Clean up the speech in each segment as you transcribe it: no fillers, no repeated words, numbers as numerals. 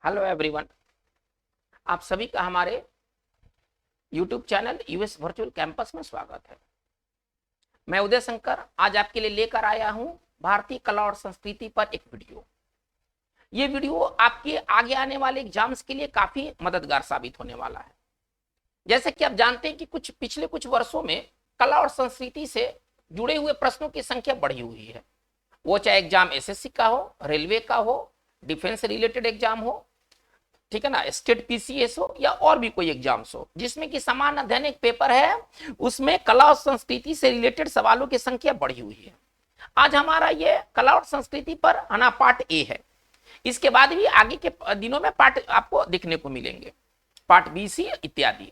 Hello everyone, आप सभी का हमारे YouTube channel US virtual campus में स्वागत है। मैं उदय शंकर आज आपके लिए लेकर आया हूं भारतीय कला और संस्कृति पर एक वीडियो। ये वीडियो आपके आगे आने वाले एग्जाम्स के लिए काफी मददगार साबित होने वाला है। जैसे कि आप जानते हैं कि पिछले कुछ वर्षों में कला और संस्कृति से जुड़े हुए प्रश्नों की संख्या बढ़ी हुई है। वो चाहे एग्जाम एसएससी का हो, रेलवे का हो, डिफेंस रिलेटेड एग्जाम हो, ठीक है ना, स्टेट पीसीएस हो या और भी कोई एग्जाम्स हो जिसमें कि समान अध्ययन एक पेपर है, उसमें कला और संस्कृति से रिलेटेड सवालों की संख्या बढ़ी हुई है। आज हमारा ये कला और संस्कृति पर है पार्ट ए है। इसके बाद भी आगे के दिनों में पार्ट आपको देखने को मिलेंगे, पार्ट बी, सी इत्यादि।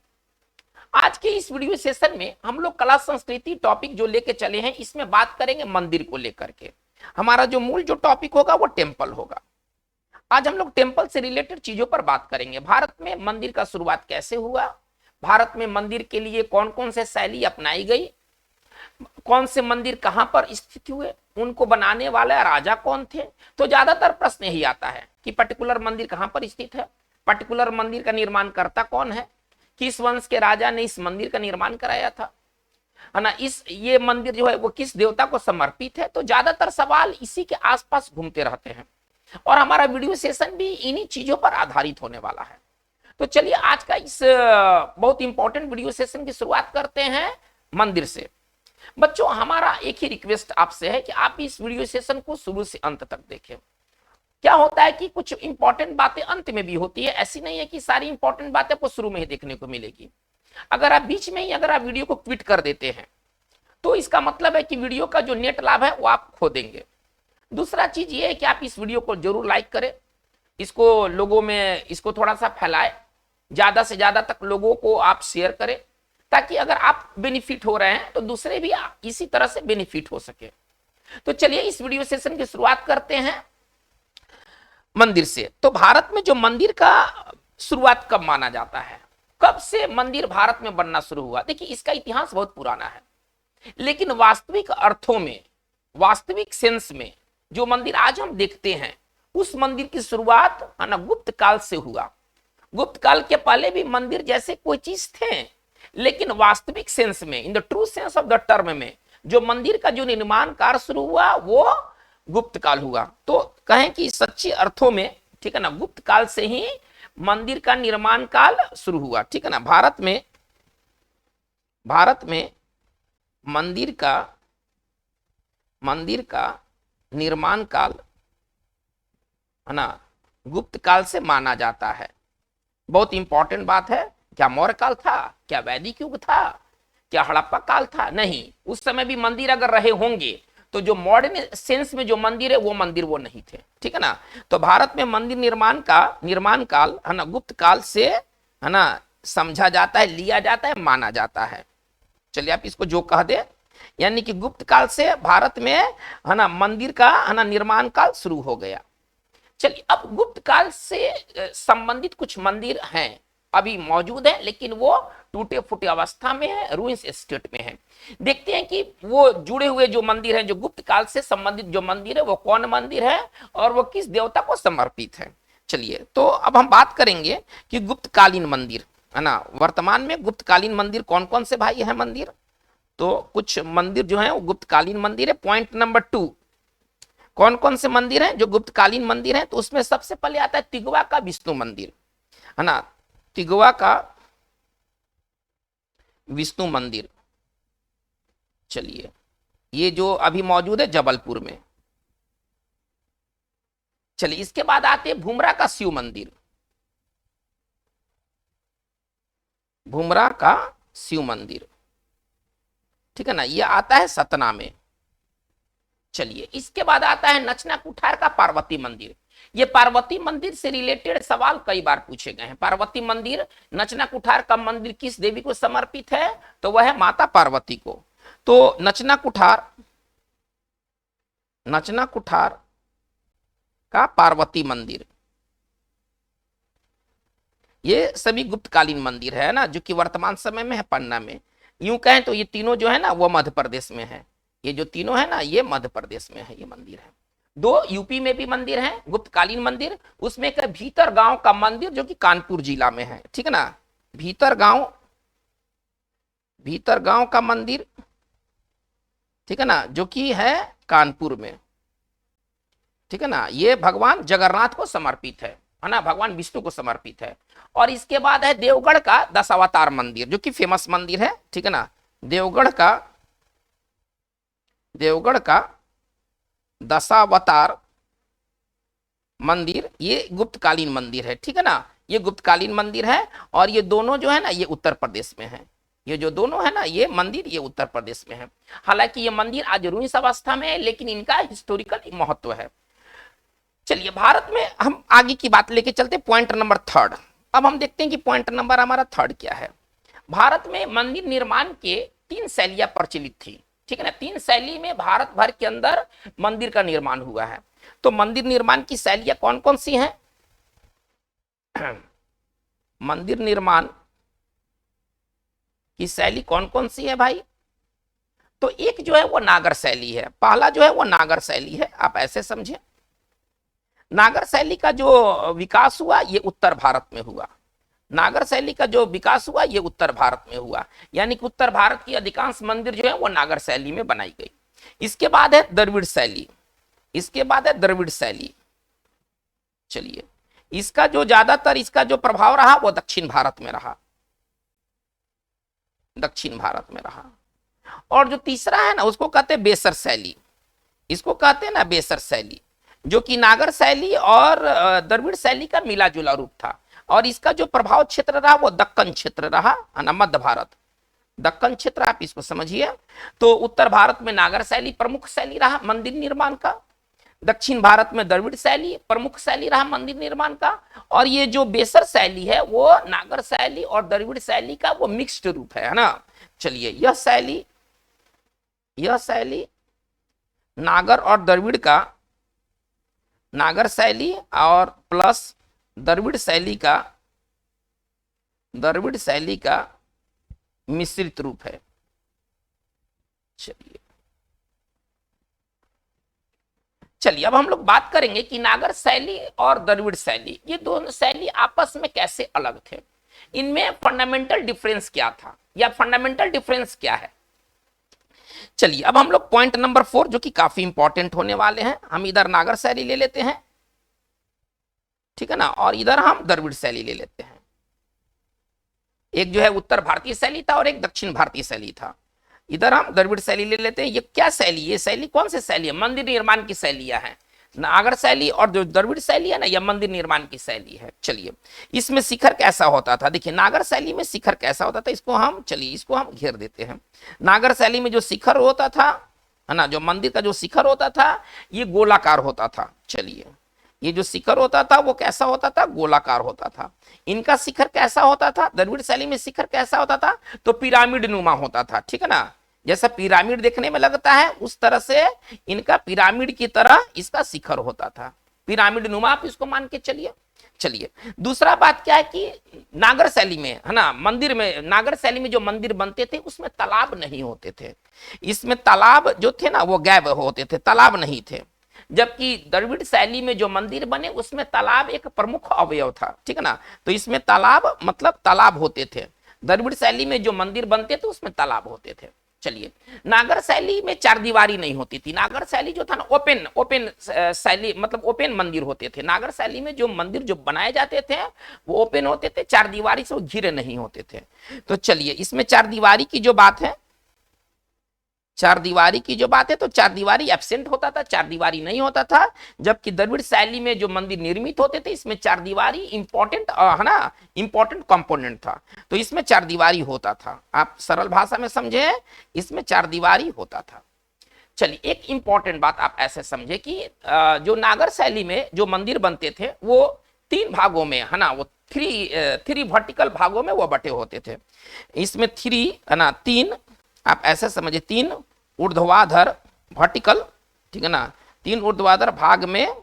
आज के इस वीडियो सेशन में हम लोग कला संस्कृति टॉपिक जो लेके चले हैं, इसमें बात करेंगे मंदिर को लेकर के। हमारा जो मूल जो टॉपिक होगा वो टेम्पल होगा। आज हम लोग टेम्पल से रिलेटेड चीजों पर बात करेंगे। भारत में मंदिर का शुरुआत कैसे हुआ, भारत में मंदिर के लिए कौन कौन से शैली अपनाई गई, कौन से मंदिर कहां पर स्थित हुए, उनको बनाने वाला राजा कौन थे। तो ज्यादातर प्रश्न यही आता है कि पर्टिकुलर मंदिर कहां पर स्थित है, पर्टिकुलर मंदिर का निर्माणकर्ता कौन है, किस वंश के राजा ने इस मंदिर का निर्माण कराया था, है ना, ये मंदिर जो है वो किस देवता को समर्पित है। तो ज्यादातर सवाल इसी के आसपास घूमते रहते हैं और हमारा वीडियो सेशन भी इन्हीं चीजों पर आधारित होने वाला है। तो चलिए आज का इस बहुत इंपॉर्टेंट वीडियो सेशन की शुरुआत करते हैं मंदिर से। बच्चों, हमारा एक ही रिक्वेस्ट आपसे है कि आप इस वीडियो सेशन को शुरू से अंत तक देखें। क्या होता है कि कुछ इंपॉर्टेंट बातें अंत में भी होती है, ऐसी नहीं है कि सारी इंपॉर्टेंट बातें आपको शुरू में ही देखने को मिलेगी। अगर आप बीच में ही आप वीडियो को क्विट कर देते हैं तो इसका मतलब है कि वीडियो का जो नेट लाभ है वो आप खो देंगे। दूसरा चीज ये है कि आप इस वीडियो को जरूर लाइक करें, इसको लोगों में इसको थोड़ा सा फैलाएं, ज्यादा से ज्यादा तक लोगों को आप शेयर करें, ताकि अगर आप बेनिफिट हो रहे हैं तो दूसरे भी इसी तरह से बेनिफिट हो सके। तो चलिए इस वीडियो सेशन की शुरुआत करते हैं मंदिर से। तो भारत में जो मंदिर का शुरुआत कब माना जाता है, कब से मंदिर भारत में बनना शुरू हुआ? देखिए, इसका इतिहास बहुत पुराना है, लेकिन वास्तविक अर्थों में, वास्तविक सेंस में जो मंदिर आज हम देखते हैं उस मंदिर की शुरुआत है ना गुप्त काल से हुआ। गुप्त काल के पहले भी मंदिर जैसे कोई चीज थे, लेकिन वास्तविक सेंस में, in the true sense of the term में, जो मंदिर का जो निर्माण कार्य शुरू हुआ वो गुप्त काल हुआ। तो कहें कि सच्चे अर्थों में, ठीक है ना, गुप्त काल से ही मंदिर का निर्माण काल शुरू हुआ। ठीक है ना, भारत में मंदिर का निर्माण काल है ना गुप्त काल से माना जाता है। बहुत इंपॉर्टेंट बात है। क्या मौर्य काल था, क्या वैदिक युग था, क्या हड़प्पा काल था? नहीं, उस समय भी मंदिर अगर रहे होंगे तो जो मॉडर्न सेंस में जो मंदिर है वो नहीं थे। ठीक है ना, तो भारत में मंदिर निर्माण काल है ना गुप्त काल से है ना समझा जाता है, लिया जाता है, माना जाता है। चलिए आप इसको जो कह दे, यानी कि गुप्त काल से भारत में है ना मंदिर का है ना निर्माण काल शुरू हो गया। चलिए, अब गुप्त काल से संबंधित कुछ मंदिर हैं, अभी मौजूद है, लेकिन वो टूटे फूटे अवस्था में है, रूइंस स्टेट में है। देखते हैं कि वो जुड़े हुए जो मंदिर हैं, जो गुप्त काल से संबंधित जो मंदिर है वो कौन मंदिर है और वो किस देवता को समर्पित है। चलिए, तो अब हम बात करेंगे कि गुप्तकालीन मंदिर है ना, वर्तमान में गुप्तकालीन मंदिर कौन कौन से भाई है मंदिर। तो कुछ मंदिर जो है वो गुप्तकालीन मंदिर है। पॉइंट नंबर 2, कौन कौन से मंदिर हैं जो गुप्तकालीन मंदिर हैं? तो उसमें सबसे पहले आता है तिगवा का विष्णु मंदिर, है ना, तिगवा का विष्णु मंदिर। चलिए, ये जो अभी मौजूद है जबलपुर में। चलिए, इसके बाद आते हैं भूमरा का शिव मंदिर, भूमरा का शिव मंदिर, ठीक है ना, ये आता है सतना में। चलिए, इसके बाद आता है नचना कुठार का पार्वती मंदिर। ये पार्वती मंदिर से रिलेटेड सवाल कई बार पूछे गए हैं। पार्वती मंदिर, नचना कुठार का मंदिर किस देवी को समर्पित है? तो वह है माता पार्वती को। तो नचना कुठार का पार्वती मंदिर, ये सभी गुप्तकालीन मंदिर है ना, जो कि वर्तमान समय में है पन्ना में। यूं कहें तो ये तीनों जो है ना वो मध्य प्रदेश में है। ये जो तीनों है ना ये मध्य प्रदेश में है, ये मंदिर है। दो यूपी में भी मंदिर हैं गुप्तकालीन मंदिर, उसमें एक भीतर गांव का मंदिर जो कि कानपुर जिला में है, ठीक है ना, भीतर गांव का मंदिर, ठीक है ना, जो कि है कानपुर में, ठीक है ना, ये भगवान जगन्नाथ को समर्पित है ना, भगवान विष्णु को समर्पित है। और इसके बाद है देवगढ़ का दशावतार मंदिर जो कि फेमस मंदिर है, ठीक है ना, देवगढ़ का दशावतार मंदिर, ये गुप्तकालीन मंदिर है, ठीक है ना, ये गुप्तकालीन मंदिर है। और ये दोनों जो है ना ये उत्तर प्रदेश में है, ये जो दोनों है ना ये मंदिर ये उत्तर प्रदेश में है। हालांकि ये मंदिर आज रुइन अवस्था में है, लेकिन इनका हिस्टोरिकल महत्व है। चलिए भारत में हम आगे की बात लेके चलते, पॉइंट नंबर थर्ड। अब हम देखते हैं कि पॉइंट नंबर हमारा थर्ड क्या है। भारत में मंदिर निर्माण के 3 शैलियां प्रचलित थी, ठीक है ना, 3 शैली में भारत भर के अंदर मंदिर का निर्माण हुआ है। तो मंदिर निर्माण की शैलियां कौन कौन सी हैं? मंदिर निर्माण की शैली कौन कौन सी है भाई? तो एक जो है वो नागर शैली है, पहला जो है वो नागर शैली है, आप ऐसे समझे। नागर शैली का जो विकास हुआ ये उत्तर भारत में हुआ, नागर शैली का जो विकास हुआ ये उत्तर भारत में हुआ, यानी कि उत्तर भारत की अधिकांश मंदिर जो है वो नागर शैली में बनाई गई। इसके बाद है द्रविड़ शैली, इसके बाद है द्रविड़ शैली। चलिए इसका जो ज्यादातर इसका जो प्रभाव रहा वो दक्षिण भारत में रहा, दक्षिण भारत में रहा। और जो तीसरा है ना उसको कहते हैं बेसर शैली, इसको कहते हैं ना बेसर शैली, जो कि नागर शैली और द्रविड़ शैली का मिला जुला रूप था। और इसका जो प्रभाव क्षेत्र रहा वो दक्कन क्षेत्र रहा, मध्य भारत, दक्कन क्षेत्र आप इसको समझिए। तो उत्तर भारत में नागर शैली प्रमुख शैली रहा मंदिर निर्माण का, दक्षिण भारत में द्रविड़ शैली प्रमुख शैली रहा मंदिर निर्माण का, और ये जो बेसर शैली है वो नागर शैली और द्रविड़ शैली का वो मिक्स्ड रूप है ना। चलिए यह शैली नागर और द्रविड़ का, नागर शैली और प्लस द्रविड़ शैली का मिश्रित रूप है। चलिए अब हम लोग बात करेंगे कि नागर शैली और द्रविड़ शैली ये दोनों शैली आपस में कैसे अलग थे, इनमें फंडामेंटल डिफरेंस क्या था या फंडामेंटल डिफरेंस क्या है। चलिए अब हम लोग पॉइंट नंबर 4 जो कि काफी इंपॉर्टेंट होने वाले हैं, हम इधर नागर शैली ले लेते हैं, ठीक है ना, और इधर हम द्रविड़ शैली ले लेते हैं। एक जो है उत्तर भारतीय शैली था और एक दक्षिण भारतीय शैली था, इधर हम द्रविड़ शैली ले लेते हैं। ये क्या शैली, ये शैली कौन सी शैली है? मंदिर निर्माण की शैलियां हैं, नागर शैली और जो द्रविड़ शैली है ना यह मंदिर निर्माण की शैली है। चलिए इसमें शिखर कैसा होता था, देखिए नागर शैली में शिखर कैसा होता था, इसको हम घेर देते हैं। नागर शैली में जो शिखर होता था है ना, जो मंदिर का जो शिखर होता था ये गोलाकार होता था। चलिए ये जो शिखर होता था वो कैसा होता था? गोलाकार होता था। इनका शिखर कैसा होता था? द्रविड़ शैली में शिखर कैसा होता था? तो पिरामिड नुमा होता था, ठीक है ना, जैसा पिरामिड देखने में लगता है उस तरह से इनका पिरामिड की तरह इसका शिखर होता था, पिरामिड नुमा आप इसको मान के चलिए। चलिए दूसरा बात क्या है कि नागर शैली में है ना, मंदिर में नागर शैली में जो मंदिर बनते थे उसमें तालाब नहीं होते थे, इसमें तालाब जो थे ना वो गायब होते थे, तालाब नहीं थे। जबकि द्रविड़ शैली में जो मंदिर बने उसमें तालाब एक प्रमुख अवयव था, ठीक है ना, तो इसमें तालाब मतलब तालाब होते थे। द्रविड़ शैली में जो मंदिर बनते थे उसमें तालाब होते थे। चलिए नागर शैली में चार दीवारी नहीं होती थी, नागर शैली जो था ना ओपन शैली मतलब ओपन मंदिर होते थे। नागर शैली में जो मंदिर जो बनाए जाते थे वो ओपन होते थे, चार दीवारी से वो घिरे नहीं होते थे। तो चलिए इसमें चार दीवारी की जो बात है, चार दीवारी की जो बात है तो चार दीवारी एब्सेंट होता था, चार दीवारी नहीं होता था। जबकि द्रविड़ शैली में जो मंदिर निर्मित होते थे इसमें चार दीवारी इंपॉर्टेंट है ना, इंपॉर्टेंट कंपोनेंट था, तो इसमें चार दीवारी होता था। आप सरल भाषा में समझे, इसमें चार दीवारी होता था। चलिए एक इंपॉर्टेंट बात आप ऐसे समझे कि जो नागर शैली में जो मंदिर बनते थे वो तीन भागों में है ना, वो थ्री वर्टिकल भागों में वो बटे होते थे। इसमें थ्री है ना, तीन आप ऐसे समझिए, तीन ऊर्ध्वाधर वर्टिकल, ठीक है ना, तीन ऊर्ध्वाधर भाग में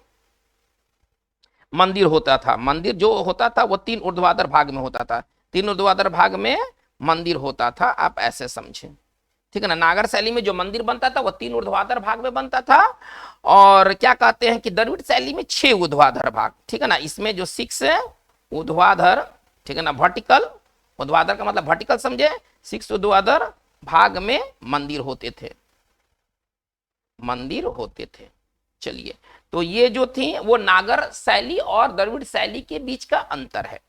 मंदिर होता था। मंदिर जो होता था वो तीन ऊर्ध्वाधर भाग में होता था, तीन ऊर्ध्वाधर भाग में मंदिर होता था, आप ऐसे समझें। ठीक है ना। नागर शैली में जो मंदिर बनता था वो 3 ऊर्ध्वाधर भाग में बनता था, और क्या कहते हैं कि द्रविड़ शैली में 6 ऊर्ध्वाधर भाग, ठीक है ना। इसमें जो 6 है ऊर्ध्वाधर, ठीक है ना, वर्टिकल, ऊर्ध्वाधर का मतलब वर्टिकल समझे, 6 ऊर्ध्वाधर भाग में मंदिर होते थे, मंदिर होते थे। चलिए, तो ये जो थी वो नागर शैली और द्रविड़ शैली के बीच का अंतर है।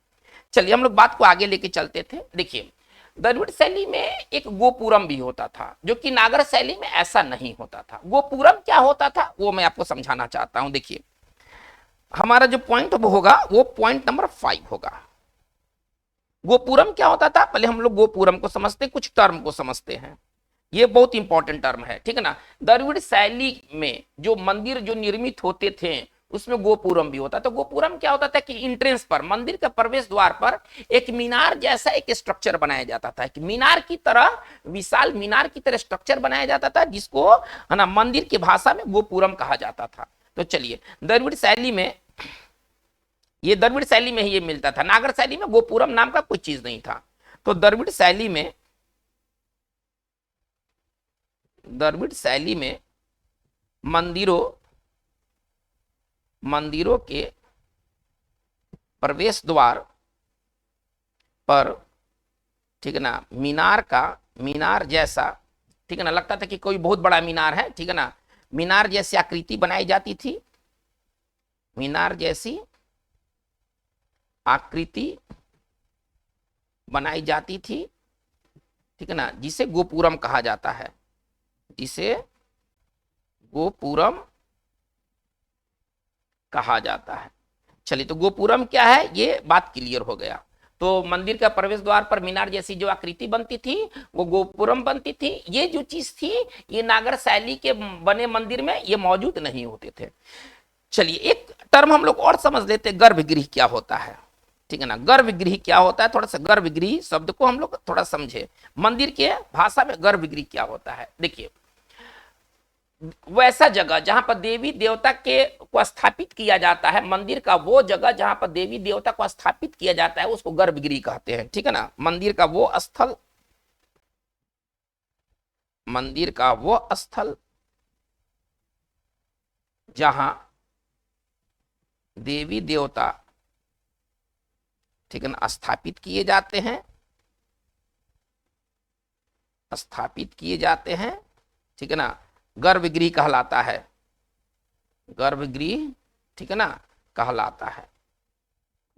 चलिए हम लोग बात को आगे लेके चलते थे। देखिए, द्रविड़ शैली में एक गोपुरम भी होता था, जो कि नागर शैली में ऐसा नहीं होता था। गोपुरम क्या होता था वो मैं आपको समझाना चाहता हूं। देखिए, हमारा जो पॉइंट होगा वो पॉइंट नंबर 5 होगा। गोपुरम क्या होता था, पहले हम लोग गोपुरम को समझते, कुछ टर्म को समझते हैं। ये बहुत इंपॉर्टेंट टर्म है, ठीक है ना। द्रविड़ शैली में जो मंदिर जो निर्मित होते थे उसमें गोपुरम भी होता। तो गोपुरम क्या होता था कि इंट्रेंस पर, मंदिर के प्रवेश द्वार पर एक मीनार जैसा एक स्ट्रक्चर बनाया जाता था, कि मीनार की तरह, विशाल मीनार की तरह स्ट्रक्चर बनाया जाता था, जिसको है ना मंदिर की भाषा में गोपुरम कहा जाता था। तो चलिए, द्रविड़ शैली में ये, द्रविड़ शैली में ही ये मिलता था। नागर शैली में गोपुरम नाम का कोई चीज नहीं था। तो द्रविड़ शैली में मंदिरों के प्रवेश द्वार पर, ठीक है ना, मीनार जैसा, ठीक है ना, लगता था कि कोई बहुत बड़ा मीनार है, ठीक है ना, मीनार जैसी आकृति बनाई जाती थी, मीनार जैसी आकृति बनाई जाती थी, ठीक है ना, जिसे गोपुरम कहा जाता है, जिसे गोपुरम कहा जाता है। चलिए, तो गोपुरम क्या है ये बात क्लियर हो गया। तो मंदिर का प्रवेश द्वार पर मीनार जैसी जो आकृति बनती थी वो गोपुरम बनती थी। ये जो चीज थी ये नागर शैली के बने मंदिर में ये मौजूद नहीं होते थे। चलिए, एक टर्म हम लोग और समझ लेते, गर्भगृह क्या होता है, ठीक है ना। गर्भगृह क्या होता है, थोड़ा सा गर्भगृह शब्द को हम लोग थोड़ा समझे। मंदिर के भाषा में गर्भगृह क्या होता है, देखिए, वैसा जगह जहां पर देवी देवता के को स्थापित किया जाता है, मंदिर का वो जगह जहां पर देवी देवता को स्थापित किया जाता है उसको गर्भगृह कहते हैं, ठीक है ना। मंदिर का वो स्थल जहां देवी देवता, ठीक है ना, स्थापित किए जाते हैं, ठीक है ना, गर्भगृह कहलाता है, गर्भगृह, ठीक है ना, कहलाता है।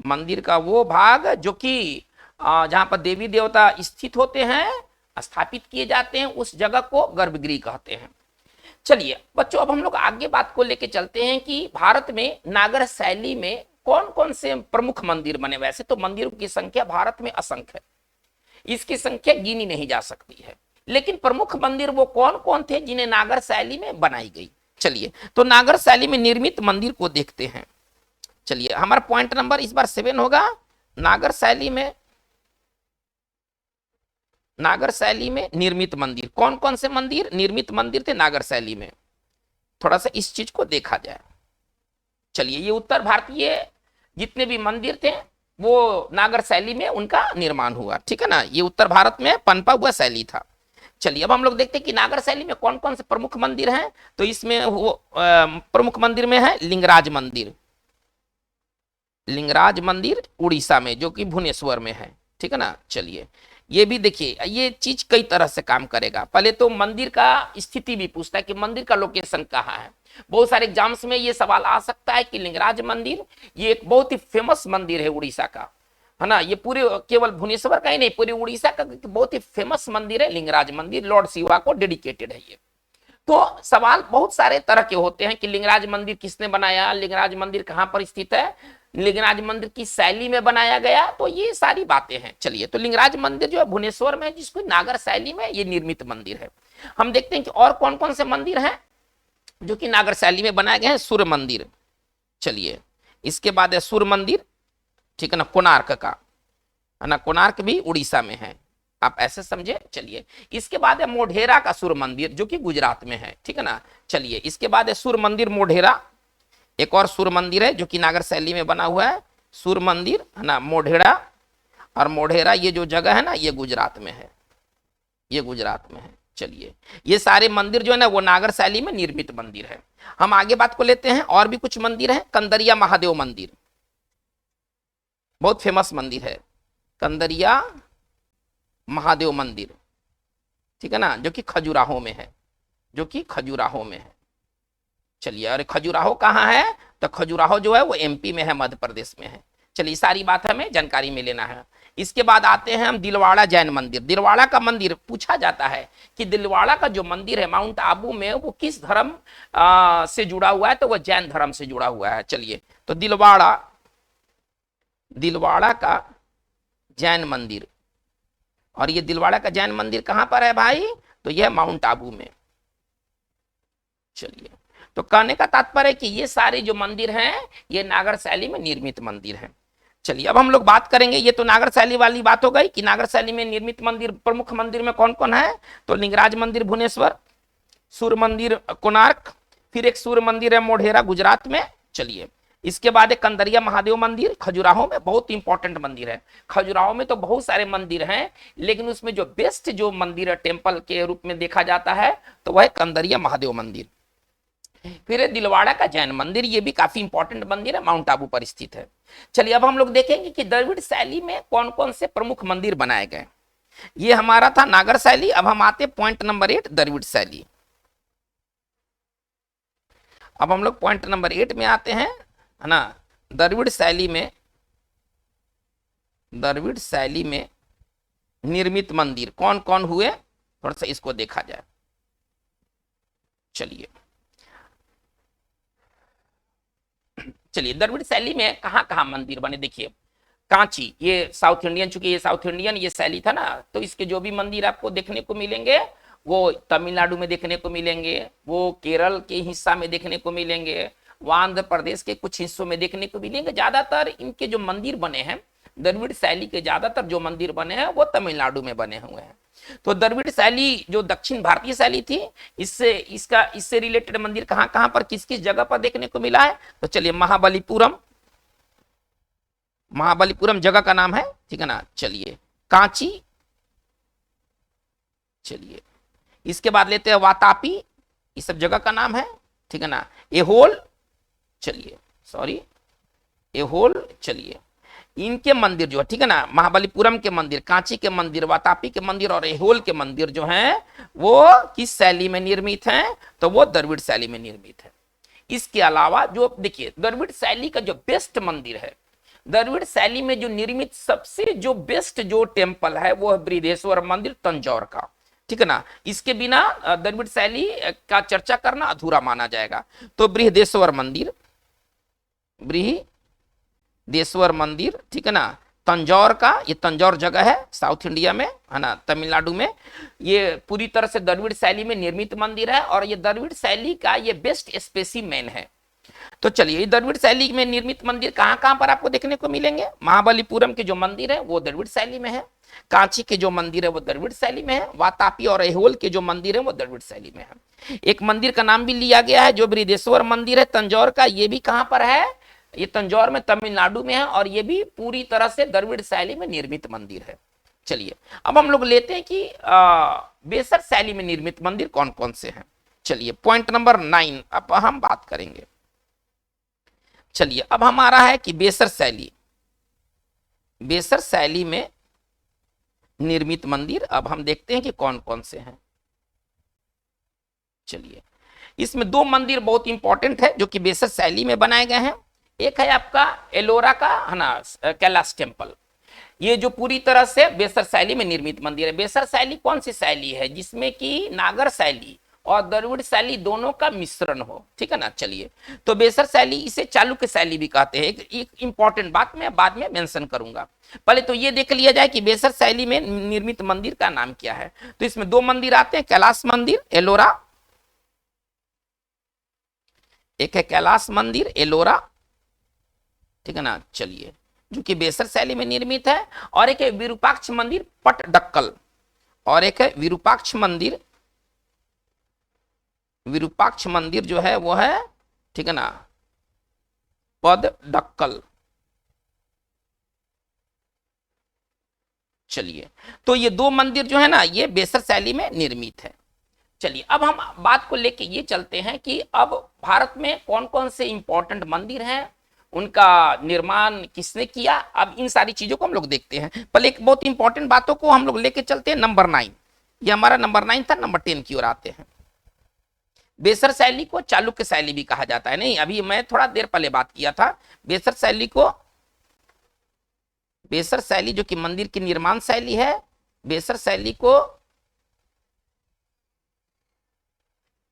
मंदिर का वो भाग जो कि जहां पर देवी देवता स्थित होते हैं, स्थापित किए जाते हैं, उस जगह को गर्भगृह कहते हैं। चलिए बच्चों, अब हम लोग आगे बात को लेके चलते हैं कि भारत में नागर शैली में कौन कौन से प्रमुख मंदिर बने। वैसे तो मंदिरों की संख्या भारत में असंख्य है, इसकी संख्या गिनी नहीं जा सकती है, लेकिन प्रमुख मंदिर वो कौन कौन थे जिन्हें नागर शैली में बनाई गई। चलिए, तो नागर शैली में निर्मित मंदिर को देखते हैं। चलिए, हमारा पॉइंट नंबर इस बार 7 होगा। नागर शैली में निर्मित मंदिर, कौन कौन से मंदिर निर्मित मंदिर थे नागर शैली में, थोड़ा सा इस चीज को देखा जाए। चलिए, ये उत्तर भारतीय जितने भी मंदिर थे वो नागर शैली में उनका निर्माण हुआ, ठीक है ना। ये उत्तर भारत में पनपा हुआ शैली था। चलिए, अब हम लोग देखते हैं कि नागर शैली में कौन कौन से प्रमुख मंदिर हैं। तो इसमें वो प्रमुख मंदिर में है लिंगराज मंदिर उड़ीसा में, जो कि भुवनेश्वर में है, ठीक है ना। चलिए, ये भी देखिए, ये चीज कई तरह से काम करेगा। पहले तो मंदिर का स्थिति भी पूछता है कि मंदिर का लोकेशन कहाँ है। बहुत सारे एग्जाम्स में ये सवाल आ सकता है कि लिंगराज मंदिर ये एक बहुत ही फेमस मंदिर है उड़ीसा का, है ना। ये पूरे केवल भुवनेश्वर का ही नहीं, पूरे उड़ीसा का बहुत ही फेमस मंदिर है लिंगराज मंदिर, लॉर्ड शिवा को डेडिकेटेड है ये। तो सवाल बहुत सारे तरह के होते हैं कि लिंगराज मंदिर किसने बनाया, लिंगराज मंदिर कहाँ पर स्थित है, लिंगराज मंदिर की शैली में बनाया गया, तो ये सारी बातें हैं। चलिए, तो लिंगराज मंदिर जो है भुवनेश्वर में, जिसको नागर शैली में ये निर्मित मंदिर है। हम देखते हैं कि और कौन कौन से मंदिर हैं जो कि नागर शैली में बनाए गए हैं। सूर्य मंदिर, चलिए, इसके बाद है सूर्य मंदिर, ठीक है ना, कोणार्क का, है ना, कोणार्क भी उड़ीसा में है, आप ऐसे समझे। चलिए, इसके बाद है मोढेरा का सूर्य मंदिर जो कि गुजरात में है, ठीक है ना। चलिए, इसके बाद है सूर्य मंदिर मोढेरा, एक और सूर्य मंदिर है जो कि नागर शैली में बना हुआ है, सूर्य मंदिर, है ना, मोढेरा। और मोढेरा ये जो जगह है ना, ये गुजरात में है, ये गुजरात में है। चलिए, ये सारे मंदिर जो है ना वो नागर शैली में निर्मित मंदिर है। हम आगे बात को लेते हैं, और भी कुछ मंदिर है। कंदरिया महादेव मंदिर बहुत फेमस मंदिर है, कंदरिया महादेव मंदिर, ठीक है ना, जो कि खजुराहो में है, जो कि खजुराहो में है। चलिए, अरे खजुराहो कहाँ है? तो खजुराहो जो है वो एमपी में है, मध्य प्रदेश में है। चलिए, सारी बात हमें जानकारी में लेना है। इसके बाद आते हैं हम दिलवाड़ा जैन मंदिर। दिलवाड़ा का मंदिर पूछा जाता है कि दिलवाड़ा का जो मंदिर है माउंट आबू में, वो किस धर्म से जुड़ा हुआ है? तो वह जैन धर्म से जुड़ा हुआ है। चलिए, तो दिलवाड़ा का जैन मंदिर, और ये दिलवाड़ा का जैन मंदिर कहां पर है भाई? तो यह माउंट आबू में। चलिए, तो कहने का तात्पर्य है कि ये सारे जो मंदिर हैं ये नागर शैली में निर्मित मंदिर हैं। चलिए, अब हम लोग बात करेंगे, ये तो नागर शैली वाली बात हो गई कि नागर शैली में निर्मित मंदिर, प्रमुख मंदिर में कौन कौन है? तो लिंगराज मंदिर भुवनेश्वर, सूर्य मंदिर कोणार्क, फिर एक सूर्य मंदिर है मोढेरा गुजरात में। चलिए, इसके बाद एक कंदरिया महादेव मंदिर खजुराहो में, बहुत इंपॉर्टेंट मंदिर है। खजुराहो में तो बहुत सारे मंदिर हैं, लेकिन उसमें जो बेस्ट जो मंदिर है टेम्पल के रूप में देखा जाता है तो वह कंदरिया महादेव मंदिर। फिर दिलवाड़ा का जैन मंदिर, ये भी काफी इंपॉर्टेंट मंदिर है, माउंट आबू पर स्थित है। चलिए, अब हम लोग देखेंगे कि द्रविड़ शैली में कौन कौन से प्रमुख मंदिर बनाए गए। ये हमारा था नागर शैली। अब हम आते पॉइंट नंबर 8, द्रविड़ शैली। अब हम लोग पॉइंट नंबर 8 में आते हैं, है ना। द्रविड़ शैली में निर्मित मंदिर कौन कौन हुए, थोड़ा सा इसको देखा जाए। चलिए, द्रविड़ शैली में कहां कहां मंदिर बने देखिए। कांची, ये साउथ इंडियन, चूंकि ये साउथ इंडियन ये शैली था ना, तो इसके जो भी मंदिर आपको देखने को मिलेंगे वो तमिलनाडु में देखने को मिलेंगे, वो केरल के हिस्सा में देखने को मिलेंगे, वो आंध्र प्रदेश के कुछ हिस्सों में देखने को मिलेंगे। ज्यादातर इनके जो मंदिर बने हैं, द्रविड़ शैली के ज्यादातर जो मंदिर बने हैं वो तमिलनाडु में बने हुए हैं। तो द्रविड़ शैली जो दक्षिण भारतीय शैली थी, इससे रिलेटेड मंदिर कहां कहां पर, किस किस जगह पर देखने को मिला है? तो चलिए, महाबलीपुरम जगह का नाम है, ठीक है ना। चलिए, कांची, चलिए, इसके बाद लेते हैं वातापी, ये सब जगह का नाम है, ठीक है ना। एहोल, चलिए, इनके मंदिर जो है, ठीक है ना, महाबलीपुरम के मंदिर, कांची के मंदिर, वातापी के मंदिर और एहोल के मंदिर जो हैं वो किस शैली में निर्मित हैं? तो वो द्रविड़ शैली में निर्मित है। इसके अलावा जो देखिए, द्रविड़ शैली का जो बेस्ट मंदिर है, द्रविड़ शैली में जो निर्मित सबसे जो बेस्ट जो टेम्पल है वो है बृहदेश्वर मंदिर तंजौर का, ठीक है ना। इसके बिना द्रविड़ शैली का चर्चा करना अधूरा माना जाएगा। तो बृहदेश्वर मंदिर, ठीक है ना, तंजौर का, ये तंजौर जगह है साउथ इंडिया में, है ना, तमिलनाडु में। ये पूरी तरह से द्रविड़ शैली में निर्मित मंदिर है और ये द्रविड़ शैली का ये बेस्ट स्पेसिमेन है। तो चलिए, द्रविड़ शैली में निर्मित मंदिर कहां कहां पर आपको देखने को मिलेंगे? महाबलीपुरम के जो मंदिर है वो द्रविड़ शैली में है, कांची के जो मंदिर है वो द्रविड़ शैली में है, वातापी और एहोल के जो मंदिर है वो द्रविड़ शैली में है। एक मंदिर का नाम भी लिया गया है जो बृहदेश्वर मंदिर है तंजौर का, ये भी कहां पर है? ये तंजौर में, तमिलनाडु में है, और ये भी पूरी तरह से द्रविड़ शैली में निर्मित मंदिर है। चलिए, अब हम लोग लेते हैं कि बेसर शैली में निर्मित मंदिर कौन कौन से हैं। चलिए, पॉइंट नंबर 9 अब हम बात करेंगे। चलिए, अब हमारा है कि बेसर शैली में निर्मित मंदिर। अब हम देखते हैं कि कौन कौन से हैं। चलिए, इसमें 2 मंदिर बहुत इंपॉर्टेंट है जो कि बेसर शैली में बनाए गए हैं। एक है आपका एलोरा का, है ना, कैलाश टेम्पल, ये जो पूरी तरह से बेसर शैली में निर्मित मंदिर है। बेसर शैली कौन सी शैली है? जिसमें कि नागर शैली और द्रविड़ शैली दोनों का मिश्रण हो, ठीक है ना। चलिए, तो बेसर शैली, इसे चालुक्य शैली भी कहते हैं। एक इंपॉर्टेंट बात मैं बाद में मेंशन करूंगा, पहले तो ये देख लिया जाए कि बेसर शैली में निर्मित मंदिर का नाम क्या है। तो इसमें 2 मंदिर आते हैं, कैलाश मंदिर, एलोरा, एक है कैलाश मंदिर एलोरा, ठीक है ना। चलिए, जो कि बेसर शैली में निर्मित है, और एक है विरूपाक्ष मंदिर पटडक्कल, और एक है विरूपाक्ष मंदिर जो है वो है, ठीक है ना, पदडक्कल। चलिए, तो ये 2 मंदिर जो है ना ये बेसर शैली में निर्मित है। चलिए अब हम बात को लेके ये चलते हैं कि अब भारत में कौन कौन से इंपॉर्टेंट मंदिर हैं, उनका निर्माण किसने किया। अब इन सारी चीजों को हम लोग देखते हैं। पहले एक बहुत इंपॉर्टेंट बातों को हम लोग लेके चलते हैं। नंबर 9, ये हमारा नंबर 9 था। नंबर 10 की ओर आते हैं। बेसर शैली को चालुक्य शैली भी कहा जाता है। नहीं, अभी मैं थोड़ा देर पहले बात किया था। बेसर शैली को, बेसर शैली जो कि मंदिर की निर्माण शैली है, बेसर शैली को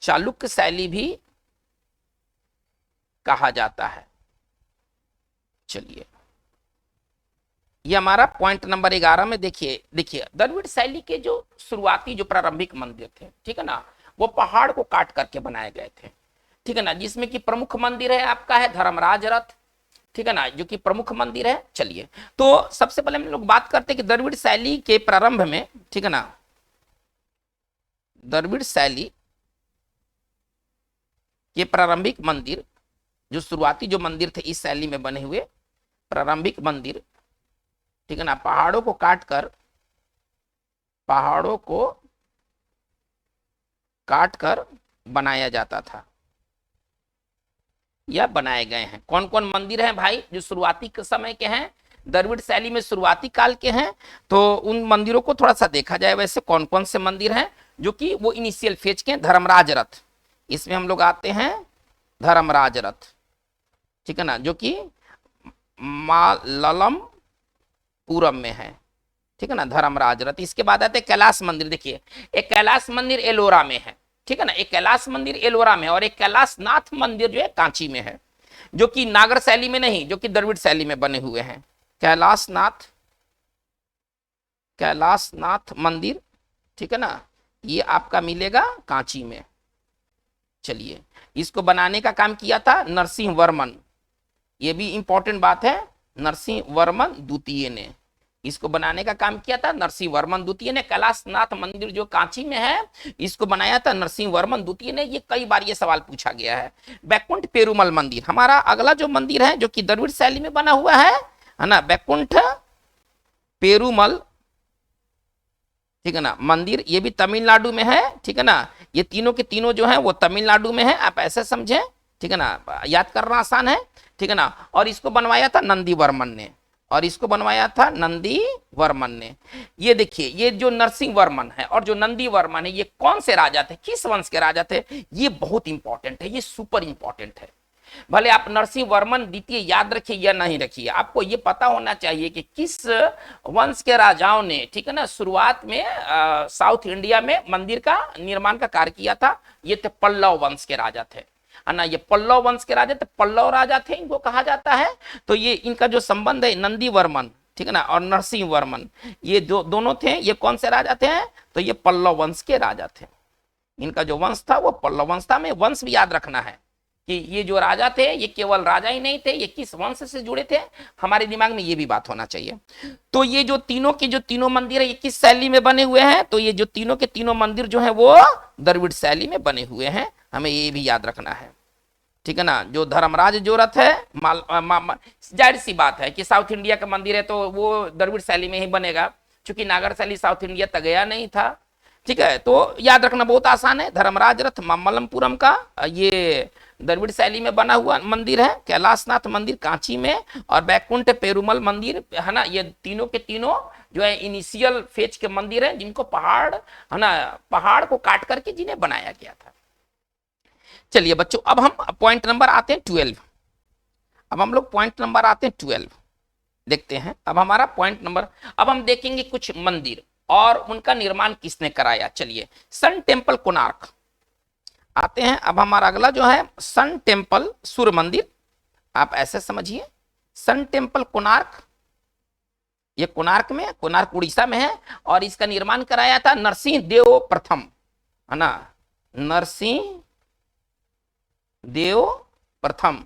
चालुक्य शैली भी कहा जाता है। चलिए ये हमारा पॉइंट नंबर 11 में देखिए द्रविड़ शैली के जो शुरुआती जो प्रारंभिक मंदिर थे, ठीक है ना, वो पहाड़ को काट करके बनाए गए थे, ठीक है ना, जिसमें कि प्रमुख मंदिर है आपका है धर्मराज रथ, ठीक है ना, जो कि प्रमुख मंदिर है। चलिए तो सबसे पहले हम लोग बात करते हैं कि द्रविड़ शैली के प्रारंभ में, ठीक है ना, द्रविड़ शैली के प्रारंभिक मंदिर, जो शुरुआती जो मंदिर थे इस शैली में बने हुए प्रारंभिक मंदिर, ठीक है ना, पहाड़ों को काट कर बनाया जाता था या बनाए गए हैं। कौन कौन मंदिर हैं भाई जो शुरुआती के समय के हैं, द्रविड़ शैली में शुरुआती काल के हैं, तो उन मंदिरों को थोड़ा सा देखा जाए। वैसे कौन कौन से मंदिर हैं जो कि वो इनिशियल फेज के। धर्मराज रथ, इसमें हम लोग आते हैं धर्मराज रथ, ठीक है ना, जो कि मालमपुरम में है, ठीक है ना, धर्मराज रथ। इसके बाद आते हैं कैलाश मंदिर। देखिए एक कैलाश मंदिर एलोरा में है, ठीक है ना, एक कैलाश मंदिर एलोरा में और एक कैलाशनाथ मंदिर जो है कांची में है, जो कि नागर शैली में नहीं, जो कि द्रविड़ शैली में बने हुए हैं। कैलाशनाथ मंदिर, ठीक है ना, ये आपका मिलेगा कांची में। चलिए इसको बनाने का काम किया था नरसिंह वर्मन, ये भी इंपॉर्टेंट बात है, नरसिंह वर्मन द्वितीय ने इसको बनाने का काम किया था। नरसिंह वर्मन द्वितीय ने कैलाशनाथ मंदिर जो कांची में है इसको बनाया था नरसिंह वर्मन द्वितीय ने। ये कई बार ये सवाल पूछा गया है। बैकुंठ पेरुमल मंदिर हमारा अगला जो मंदिर है जो कि द्रविड़ शैली में बना हुआ है ना, बैकुंठ पेरुमल, ठीक है ना, मंदिर, ये भी तमिलनाडु में है, ठीक है ना। ये तीनों के तीनों जो है वो तमिलनाडु में है, आप ऐसे समझे, ठीक है ना, याद करना आसान है, ठीक है ना। और इसको बनवाया था नंदी वर्मन ने, और इसको बनवाया था नंदी वर्मन ने। ये देखिए ये जो नरसिंह वर्मन है और जो नंदी वर्मन है ये कौन से राजा थे, किस वंश के राजा थे, ये बहुत इंपॉर्टेंट है, ये सुपर इंपॉर्टेंट है। भले आप नरसिंह वर्मन द्वितीय याद रखिए या नहीं रखिए, आपको ये पता होना चाहिए कि किस वंश के राजाओं ने, ठीक है ना, शुरुआत में साउथ इंडिया में मंदिर का निर्माण का कार्य किया था। ये थे पल्लव वंश के राजा थे, है ना, ये पल्लव वंश के राजा थे, पल्लव राजा थे इनको कहा जाता है। तो ये इनका जो संबंध है नंदी वर्मन, ठीक है ना, और नरसिंह वर्मन, ये दोनों थे, ये कौन से राजा थे, तो ये पल्लव वंश के राजा थे। इनका जो वंश था वो पल्लव वंश था। में वंश भी याद रखना है कि ये जो राजा थे ये केवल राजा ही नहीं थे, ये किस वंश से जुड़े थे, हमारे दिमाग में ये भी बात होना चाहिए। तो ये जो तीनों के जो तीनों मंदिर है ये किस शैली में बने हुए हैं, तो ये जो तीनों के तीनों मंदिर जो है वो द्रविड़ शैली में बने हुए हैं, हमें ये भी याद रखना है, ठीक है ना। जो धर्मराज जो रथ है, जाहिर सी बात है कि साउथ इंडिया का मंदिर है तो वो द्रविड़ शैली में ही बनेगा, क्योंकि नागर शैली साउथ इंडिया तक गया नहीं था, ठीक है। तो याद रखना बहुत आसान है, धर्मराज रथ मामल्लपुरम का ये द्रविड़ शैली में बना हुआ मंदिर है, कैलाशनाथ मंदिर कांची में, और बैकुंठ पेरुमल मंदिर, है ना, ये तीनों के तीनों जो है इनिशियल फेज के मंदिर हैं जिनको पहाड़, है ना, पहाड़ को काट करके जिन्हें बनाया गया था। चलिए बच्चों अब हम पॉइंट नंबर आते हैं 12। अब हम लोग पॉइंट नंबर आते हैं 12 देखते हैं। अब हमारा पॉइंट नंबर, अब हम देखेंगे कुछ मंदिर और उनका निर्माण किसने कराया। चलिए सन टेम्पल कोणार्क आते हैं। अब हमारा अगला जो है सन टेम्पल सूर्य मंदिर, आप ऐसे समझिए सन टेम्पल कोणार्क, ये कोणार्क में, कोणार्क उड़ीसा में है, और इसका निर्माण कराया था नरसिंह देव प्रथम, है ना, नरसिंह देव प्रथम,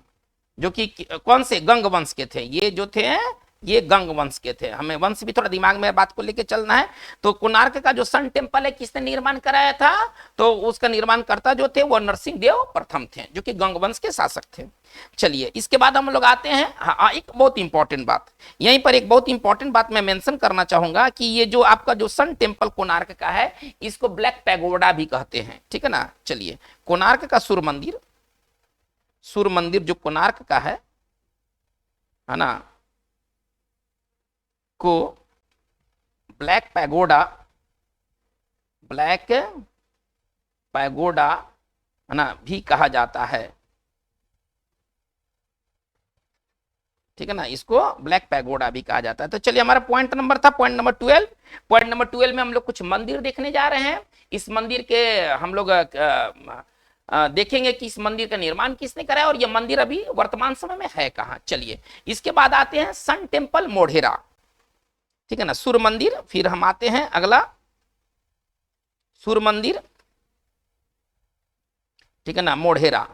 जो कि कौन से गंग वंश के थे, ये जो थे ये गंग वंश के थे। हमें वंश भी थोड़ा दिमाग में बात को लेके चलना है। तो कोणार्क का जो सन टेम्पल है किसने निर्माण कराया था, तो उसका निर्माणकर्ता जो थे वो नरसिंह देव प्रथम थे, जो कि गंग वंश के शासक थे। चलिए इसके बाद हम लोग आते हैं, हाँ एक बहुत इंपॉर्टेंट बात, यहीं पर एक बहुत इंपॉर्टेंट बात मैं मेंशन करना चाहूंगा कि ये जो आपका जो सन टेम्पल कोणार्क का है, इसको ब्लैक पैगोडा भी कहते हैं, ठीक है ना। चलिए कोणार्क का सूर्य मंदिर जो कोणार्क का है ना, को ब्लैक पैगोडा है ना भी कहा जाता है, ठीक है ना, इसको ब्लैक पैगोडा भी कहा जाता है। तो चलिए हमारा पॉइंट नंबर था पॉइंट नंबर 12। पॉइंट नंबर 12 में हम लोग कुछ मंदिर देखने जा रहे हैं। इस मंदिर के हम लोग देखेंगे कि इस मंदिर का निर्माण किसने कराया और यह मंदिर अभी वर्तमान समय में है कहाँ। चलिए इसके बाद आते हैं सन टेम्पल मोढेरा, ठीक है ना, सूर्य मंदिर। फिर हम आते हैं अगला सूर्य मंदिर, ठीक है ना, मोढेरा,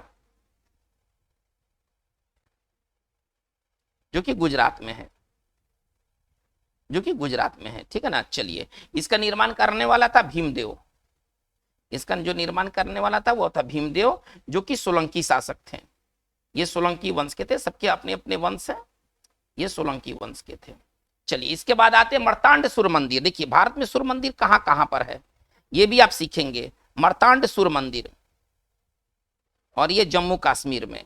जो कि गुजरात में है, ठीक है ना। चलिए इसका निर्माण करने वाला था भीमदेव, इसका जो निर्माण करने वाला था वो था भीमदेव, जो कि सोलंकी शासक थे। ये सोलंकी वंश के थे, सबके अपने अपने वंश है, ये सोलंकी वंश के थे। चलिए इसके बाद आते हैं मर्तांड सूर्य मंदिर। देखिए भारत में सूर्य मंदिर कहां कहां पर है ये भी आप सीखेंगे। मर्तांड सूर्य मंदिर, और ये जम्मू कश्मीर में,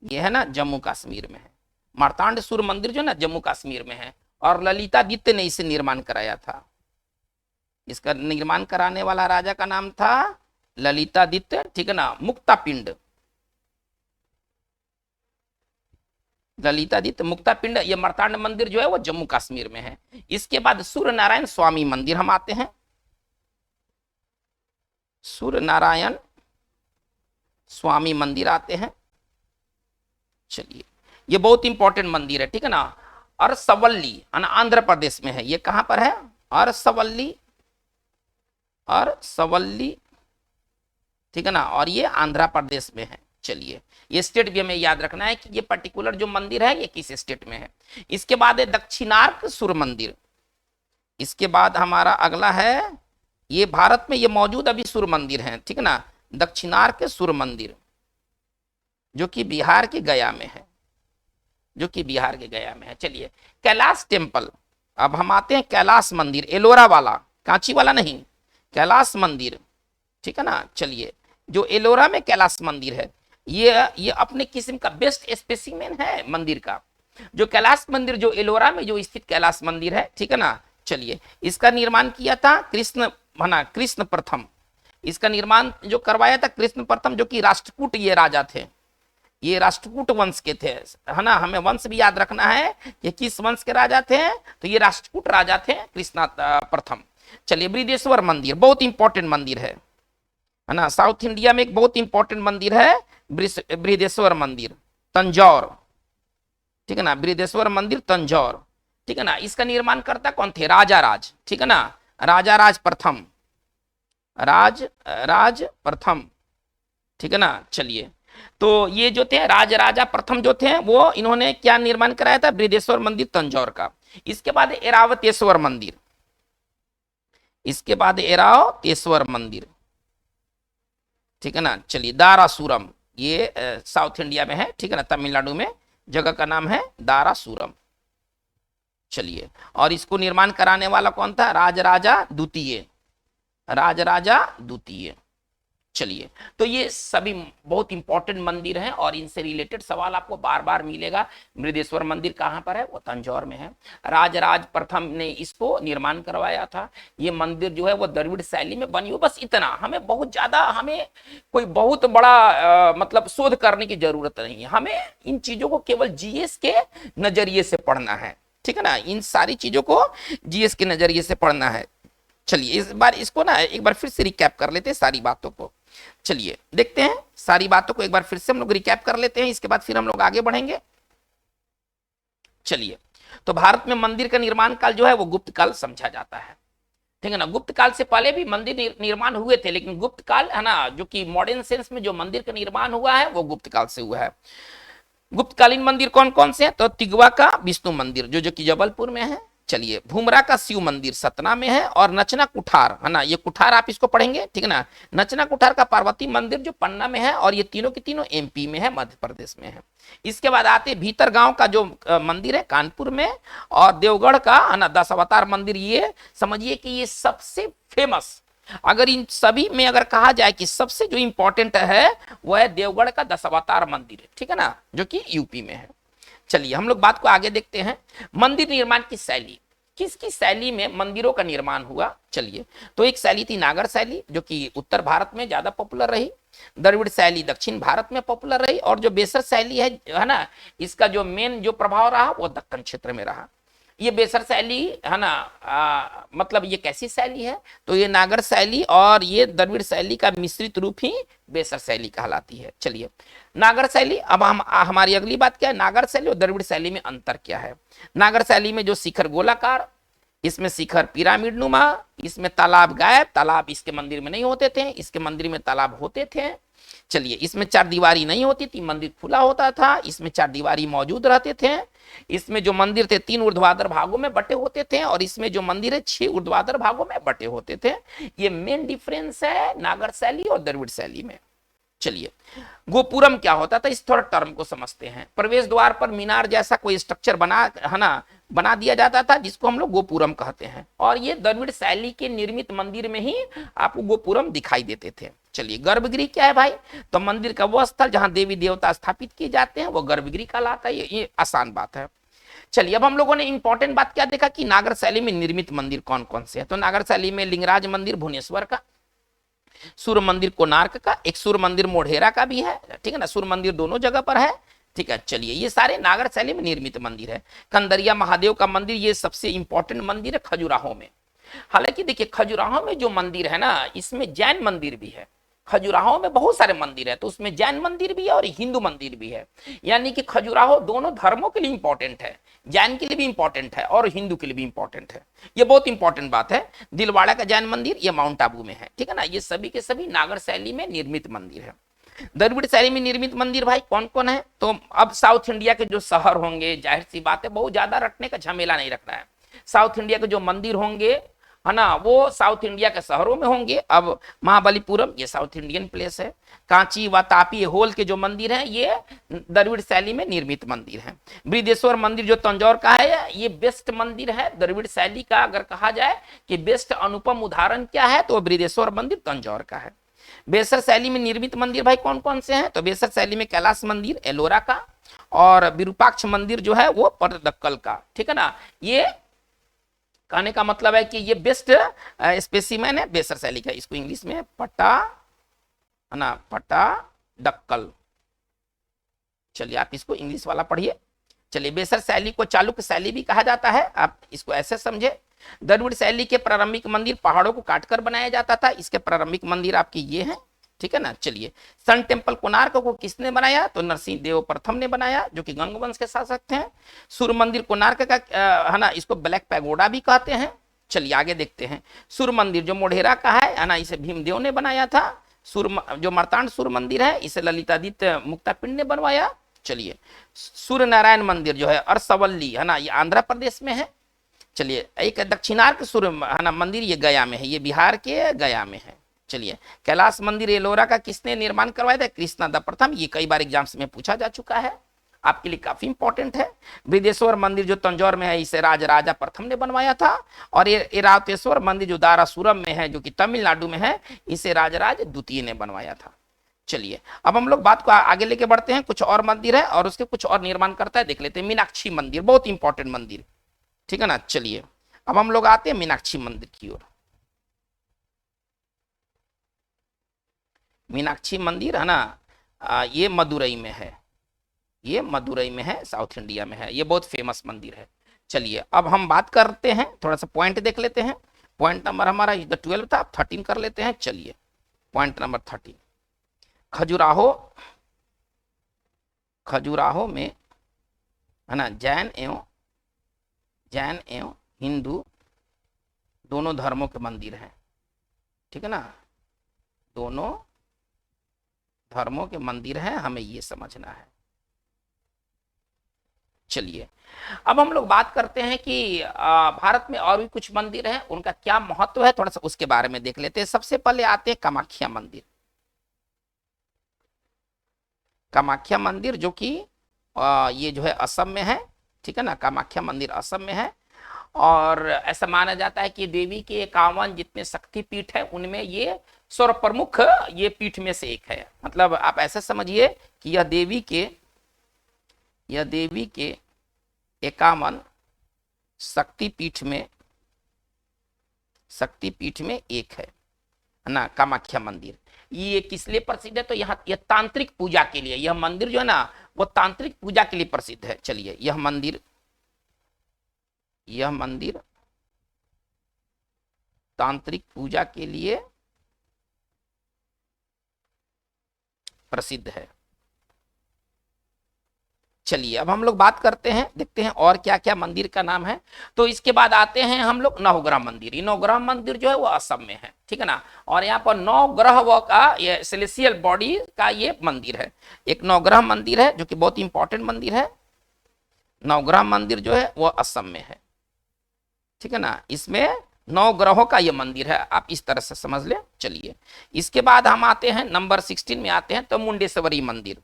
ये है ना जम्मू कश्मीर में है। मार्तांड सूर्य मंदिर जो ना जम्मू कश्मीर में है, और ललितादित्य ने इसे निर्माण कराया था। इसका निर्माण कराने वाला राजा का नाम था ललितादित्य, ठीक है ना। मुक्तापिंड, ललितादित्य मुक्तापिंड, ये मार्तांड मंदिर जो है वो जम्मू कश्मीर में है। इसके बाद सूर्य नारायण स्वामी मंदिर हम आते हैं। सूर्य नारायण स्वामी मंदिर आते हैं। चलिए ये बहुत इंपॉर्टेंट मंदिर है, ठीक है ना। अरसवल्ली आंध्र प्रदेश में है। ये कहां पर है, अरसवल्ली, ठीक है ना, और ये आंध्र प्रदेश में है। चलिए ये स्टेट भी हमें याद रखना है कि ये पर्टिकुलर जो मंदिर है ये किस स्टेट में है। इसके बाद है दक्षिणार्क सूर्य मंदिर। इसके बाद हमारा अगला है, ये भारत में ये मौजूद अभी सूर्य मंदिर है, ठीक है ना, दक्षिणार्क सूर्य मंदिर, जो कि बिहार के गया में है, चलिए कैलाश टेम्पल, अब हम आते हैं कैलाश मंदिर, एलोरा वाला, कांची वाला नहीं, कैलाश मंदिर, ठीक है ना। चलिए जो एलोरा में कैलाश मंदिर है, ये अपने किस्म का बेस्ट स्पेसिमेन है मंदिर का। जो कैलाश मंदिर जो एलोरा में जो स्थित कैलाश मंदिर है, ठीक है ना। चलिए इसका निर्माण किया था कृष्ण प्रथम, इसका निर्माण जो करवाया था कृष्ण प्रथम, जो कि राष्ट्रकूट ये राजा थे, ये राष्ट्रकूट वंश के थे, है ना। हमें वंश भी याद रखना है कि किस वंश के राजा थे, तो ये राष्ट्रकूट राजा थे कृष्ण प्रथम। चलिए बृहदेश्वर मंदिर बहुत इंपॉर्टेंट मंदिर है ना, साउथ इंडिया में एक बहुत इंपॉर्टेंट मंदिर है बृहदेश्वर मंदिर, तंजौर, ठीक है ना, बृहदेश्वर मंदिर तंजौर, ठीक है ना। इसका निर्माण करता कौन थे, राजा राज, ठीक है ना, राजा राज प्रथम, ठीक है ना। चलिए तो ये जो थे राजा प्रथम जो थे, वो इन्होंने क्या निर्माण कराया था, बृहदेश्वर मंदिर तंजौर का। इसके बाद एरावतेश्वर मंदिर, ठीक है ना। चलिए दारासुरम, ये साउथ इंडिया में है, ठीक है ना, तमिलनाडु में, जगह का नाम है दारासुरम। चलिए और इसको निर्माण कराने वाला कौन था, राजराजा द्वितीय। चलिए तो ये सभी बहुत इंपॉर्टेंट मंदिर हैं और इनसे रिलेटेड सवाल आपको बार बार मिलेगा। बृहदेश्वर मंदिर कहाँ पर है, वो तंजौर में है। राजराज प्रथम ने इसको निर्माण करवाया था। ये मंदिर जो है वो द्रविड़ शैली में बनी हुई। बस इतना, हमें बहुत ज्यादा, हमें कोई बहुत बड़ा मतलब शोध करने की जरूरत नहीं है। हमें इन चीजों को केवल जीएस के नजरिए से पढ़ना है, ठीक है ना, इन सारी चीजों को जीएस के नजरिए से पढ़ना है। चलिए इस बार इसको ना एक बार फिर से रिकैप कर लेते हैं सारी बातों को। चलिए देखते हैं सारी बातों को एक बार फिर से हम लोग रिकैप कर लेते हैं, इसके बाद फिर हम लोग आगे बढ़ेंगे। चलिए तो भारत में मंदिर का निर्माण काल जो है वो गुप्त काल समझा जाता है, ठीक है ना। गुप्त काल से पहले भी मंदिर निर्माण हुए थे, लेकिन गुप्त काल है ना, जो कि मॉडर्न सेंस में जो मंदिर का निर्माण हुआ है वो गुप्त काल से हुआ है। गुप्तकालीन मंदिर कौन कौन से हैं? तो तिगवा का विष्णु मंदिर जो कि जबलपुर में है। चलिए, भूमरा का शिव मंदिर सतना में है, और नचना कुठार, है ना, ये कुठार आप इसको पढ़ेंगे, ठीक है ना। नचना कुठार का पार्वती मंदिर जो पन्ना में है, और ये तीनों की तीनों एमपी में है, मध्य प्रदेश में है। इसके बाद आते भीतर गांव का जो मंदिर है कानपुर में, और देवगढ़ का, है ना, 10 अवतार मंदिर, ये समझिए कि ये सबसे फेमस, अगर इन सभी में अगर कहा जाए कि सबसे जो इंपॉर्टेंट है वह है देवगढ़ का 10 अवतार मंदिर, ठीक है ना, जो कि यूपी में है। चलिए हम लोग बात को आगे देखते हैं। मंदिर निर्माण की शैली, किसकी शैली में मंदिरों का निर्माण हुआ? चलिए, तो एक शैली थी नागर शैली जो कि उत्तर भारत में ज्यादा पॉपुलर रही, द्रविड़ शैली दक्षिण भारत में पॉपुलर रही, और जो बेसर शैली है ना, इसका जो मेन जो प्रभाव रहा वो दक्कन क्षेत्र में रहा। ये बेसर शैली, है ना, मतलब ये कैसी शैली है? तो ये नागर शैली और ये द्रविड़ शैली का मिश्रित रूप ही बेसर शैली कहलाती है। चलिए, नागर शैली, अब हम हमारी अगली बात क्या है, नागर शैली और द्रविड़ शैली में अंतर क्या है? नागर शैली में जो शिखर गोलाकार, इसमें शिखर पिरामिड नुमा, इसमें तालाब गायब, तालाब इसके मंदिर में नहीं होते थे, इसके मंदिर में तालाब होते थे। चलिए, इसमें 4 दीवारी नहीं होती थी, मंदिर खुला होता था, इसमें 4 दीवारी मौजूद रहते थे। इसमें जो मंदिर थे 3 ऊर्ध्वाधर भागों में बटे होते थे, और इसमें जो मंदिर है 6 ऊर्ध्वाधर भागों में बटे होते थे। ये मेन डिफरेंस है नागर शैली और द्रविड़ शैली में। चलिए, गोपुरम क्या होता था, इस थोड़ा टर्म को समझते हैं। प्रवेश द्वार पर मीनार जैसा कोई स्ट्रक्चर बना, है ना, बना दिया जाता था, जिसको हम लोग गोपुरम कहते हैं, और ये द्रविड़ शैली के निर्मित मंदिर में ही आपको गोपुरम दिखाई देते थे। चलिए, गर्भगृह क्या है भाई? तो मंदिर का वो स्थल जहां देवी देवता स्थापित किए जाते हैं वो गर्भगृह कहलाता है। ये आसान बात है। चलिए, अब हम लोगों ने इंपॉर्टेंट बात क्या देखा कि नागर शैली में निर्मित मंदिर कौन कौन से हैं। तो नागर शैली में लिंगराज मंदिर भुवनेश्वर का, सूर्य मंदिर कोणार्क का, एक सूर्य मंदिर मोढेरा का भी है, ठीक है ना, सूर्य मंदिर दोनों जगह पर है, ठीक है। चलिए, ये सारे नागर शैली में निर्मित मंदिर है। कंदरिया महादेव का मंदिर ये सबसे इंपॉर्टेंट मंदिर है खजुराहो में। हालांकि देखिए, खजुराहो में जो मंदिर है ना, इसमें जैन मंदिर भी है। खजुराहो में बहुत सारे मंदिर है, तो उसमें जैन मंदिर भी है और हिंदू मंदिर भी है, यानी कि खजुराहो दोनों धर्मों के लिए इंपॉर्टेंट है, जैन के लिए भी इंपॉर्टेंट है और हिंदू के लिए भी इंपॉर्टेंट है। ये बहुत इंपॉर्टेंट बात है। दिलवाड़ा का जैन मंदिर ये माउंट आबू में है, ठीक है ना। ये सभी के सभी नागर शैली में निर्मित मंदिर है। द्रविड़ शैली में निर्मित मंदिर भाई कौन कौन है? तो अब साउथ इंडिया के जो शहर होंगे, जाहिर सी बात है बहुत ज्यादा रटने का झमेला नहीं रखना है। साउथ इंडिया के जो मंदिर होंगे, है ना, वो साउथ इंडिया के शहरों में होंगे। अब महाबलीपुरम ये साउथ इंडियन प्लेस है। कांची व तापी होल के जो मंदिर हैं ये द्रविड़ शैली में निर्मित मंदिर हैं। बृहदेश्वर मंदिर जो तंजौर का है ये बेस्ट मंदिर है द्रविड़ शैली का। अगर कहा जाए कि बेस्ट अनुपम उदाहरण क्या है तो बृहदेश्वर मंदिर तंजौर का है। बेसर शैली में निर्मित मंदिर भाई कौन कौन से हैं? तो बेसर शैली में कैलाश मंदिर एलोरा का, और विरूपाक्ष मंदिर जो है वो पटदक्कल का, ठीक है ना। ये कहने का मतलब है कि ये बेस्ट स्पेसिमेन है बेसर शैली का। इसको इंग्लिश में पट्टा, है ना, पट्टाडक्कल। चलिए, आप इसको इंग्लिश वाला पढ़िए। चलिए, बेसर शैली को चालुक्य शैली भी कहा जाता है, आप इसको ऐसे समझे। द्रविड़ शैली के प्रारंभिक मंदिर पहाड़ों को काटकर बनाया जाता था। इसके प्रारंभिक मंदिर आपके ये हैं, ठीक है ना। चलिए, सन टेम्पल कोणार्क को किसने बनाया? तो नरसिंह देव प्रथम ने बनाया, जो कि गंग वंश के शासक थे। सूर्य मंदिर कोणार्क का, है ना, इसको ब्लैक पैगोडा भी कहते हैं। चलिए आगे देखते हैं। सूर्य मंदिर जो मोढेरा का है ना, इसे भीमदेव ने बनाया था। सूर्य जो मर्तांड सूर्य मंदिर है इसे ललितादित्य मुक्तापिंड ने बनवाया। चलिए, सूर्य नारायण मंदिर जो है अरसवल्ली, है ना, ये आंध्र प्रदेश में है। चलिए, एक दक्षिणार्क सूर्य, है ना, मंदिर ये गया में है, ये बिहार के गया में है। चलिए, कैलाश मंदिर एलोरा का किसने निर्माण करवाया था? कृष्णा प्रथम। ये कई बार एग्जाम्स में पूछा जा चुका है, आपके लिए काफी इंपॉर्टेंट है। बृहदेश्वर मंदिर जो तंजौर में है इसे राजा प्रथम ने बनवाया था। और ऐरावतेश्वर मंदिर जो दारासुरम में है, जो कि तमिलनाडु में है, इसे राजराज द्वितीय ने बनवाया था। चलिए, अब हम लोग बात को आगे लेके बढ़ते हैं। कुछ और मंदिर है और उसके कुछ और निर्माण करता है, देख लेते हैं। मीनाक्षी मंदिर बहुत इंपॉर्टेंट मंदिर, ठीक है ना। चलिए, अब हम लोग आते हैं मीनाक्षी मंदिर की ओर। मीनाक्षी मंदिर, है ना, ये मदुरई में है, ये मदुरई में है, साउथ इंडिया में है। ये बहुत फेमस मंदिर है। चलिए, अब हम बात करते हैं, थोड़ा सा पॉइंट देख लेते हैं। पॉइंट नंबर हमारा 12 था, 13 कर लेते हैं। चलिए, पॉइंट नंबर 13, खजुराहो, खजुराहो में, है ना, जैन एवं हिंदू दोनों धर्मों के मंदिर हैं, ठीक है ना। दोनों धर्मों के मंदिर हैं, हमें ये समझना है। चलिए अब हम लोग बात करते हैं कि भारत में और भी कुछ मंदिर हैं, उनका क्या महत्व है थोड़ा सा उसके बारे में देख लेते हैं। सबसे पहले आते हैं कामाख्या मंदिर। कामाख्या मंदिर जो कि ये जो है असम में है, ठीक है ना। कामाख्या मंदिर असम में है और ऐसा माना जाता है कि देवी के 51 जितने शक्ति पीठ है उनमें ये सर्वप्रमुख ये पीठ में से एक है। मतलब आप ऐसा समझिए कि यह देवी के 51 शक्तिपीठ में एक है ना कामाख्या मंदिर। ये किस लिए प्रसिद्ध है? तो यहाँ यह तांत्रिक पूजा के लिए, यह मंदिर जो है ना वो तांत्रिक पूजा के लिए प्रसिद्ध है। चलिए यह मंदिर तांत्रिक पूजा के लिए प्रसिद्ध है। चलिए अब हम लोग बात करते हैं, देखते हैं और क्या क्या मंदिर का नाम है। तो इसके बाद आते हैं हम लोग नवग्रह मंदिर। ये नवग्रह मंदिर जो है वो असम में है, ठीक है ना। और यहाँ पर नौ ग्रह का ये सेलेस्टियल बॉडी का ये मंदिर है। एक नवग्रह मंदिर है जो कि बहुत इंपॉर्टेंट मंदिर है। नवग्रह मंदिर जो है वो असम में है, ठीक है ना। इसमें 9 ग्रहों का ये मंदिर है, आप इस तरह से समझ ले। चलिए इसके बाद हम आते हैं नंबर 16 में आते हैं तो मुंडेश्वरी मंदिर।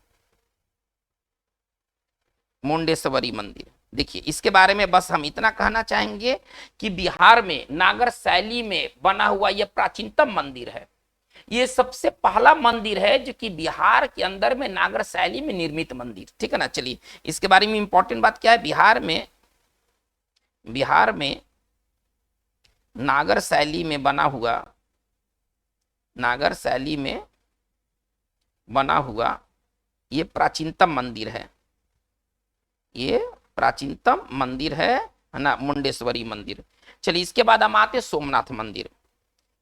मुंडेश्वरी मंदिर देखिए, इसके बारे में बस हम इतना कहना चाहेंगे कि बिहार में नागर शैली में बना हुआ यह प्राचीनतम मंदिर है। ये सबसे पहला मंदिर है जो कि बिहार के अंदर में नागर शैली में निर्मित मंदिर, ठीक है ना। चलिए इसके बारे में इंपॉर्टेंट बात क्या है, बिहार में नागर शैली में बना हुआ ये प्राचीनतम मंदिर है। ये प्राचीनतम मंदिर है ना, मुंडेश्वरी मंदिर। चलिए इसके बाद हम आते सोमनाथ मंदिर।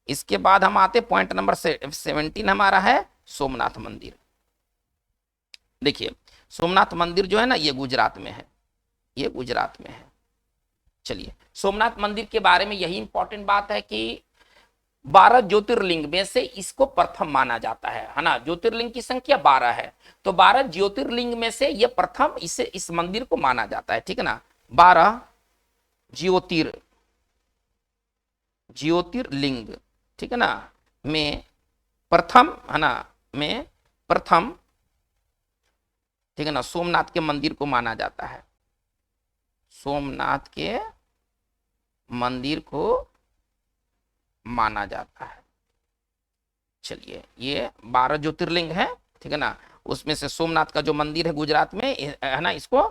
इसके बाद हम आते पॉइंट नंबर 17 हमारा है सोमनाथ मंदिर। देखिए सोमनाथ मंदिर जो है ना ये गुजरात में है, ये गुजरात में है। चलिए सोमनाथ मंदिर के बारे में यही इंपॉर्टेंट बात है कि 12 ज्योतिर्लिंग में से इसको प्रथम माना जाता है ना। ज्योतिर्लिंग की संख्या 12 है, तो 12 ज्योतिर्लिंग में से ये प्रथम इस मंदिर को माना जाता है, ठीक है ना। 12 ज्योतिर्लिंग, ठीक है ना, में प्रथम है ना, में प्रथम, ठीक है ना, सोमनाथ के मंदिर को माना जाता है। सोमनाथ के मंदिर को माना जाता है। चलिए ये 12 ज्योतिर्लिंग है, ठीक है ना। उसमें से सोमनाथ का जो मंदिर है गुजरात में है ना, इसको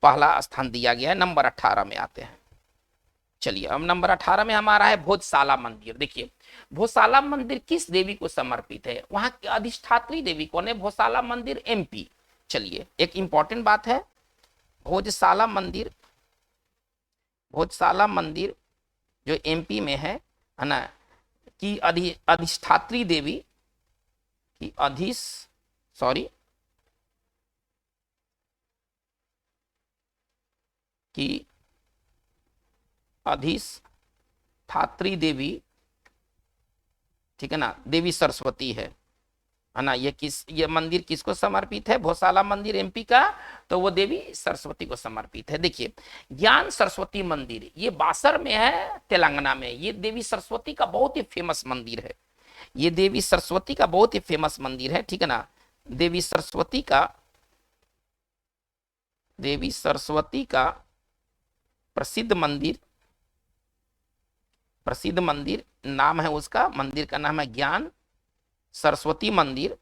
पहला स्थान दिया गया है। नंबर 18 में आते हैं। चलिए अब नंबर 18 में हमारा है भोजशाला मंदिर। देखिए भोजशाला मंदिर किस देवी को समर्पित है? वहां की अधिष्ठात्री देवी कौन है? भोजशाला मंदिर एमपी। चलिए एक इंपॉर्टेंट बात है, भोजशाला मंदिर जो एमपी में है ना, की अधिष्ठात्री देवी की अधिष्ठात्री देवी, ठीक है ना, देवी सरस्वती है ना। ये मंदिर किसको समर्पित है? भोजशाला मंदिर एमपी का, तो वो देवी सरस्वती को समर्पित है। देखिए ज्ञान सरस्वती मंदिर ये बासर में है, तेलंगाना में। ये देवी सरस्वती का बहुत ही फेमस मंदिर है। ये देवी सरस्वती का बहुत ही फेमस मंदिर है, ठीक है ना। देवी सरस्वती का प्रसिद्ध मंदिर नाम है उसका, मंदिर का नाम है ज्ञान सरस्वती मंदिर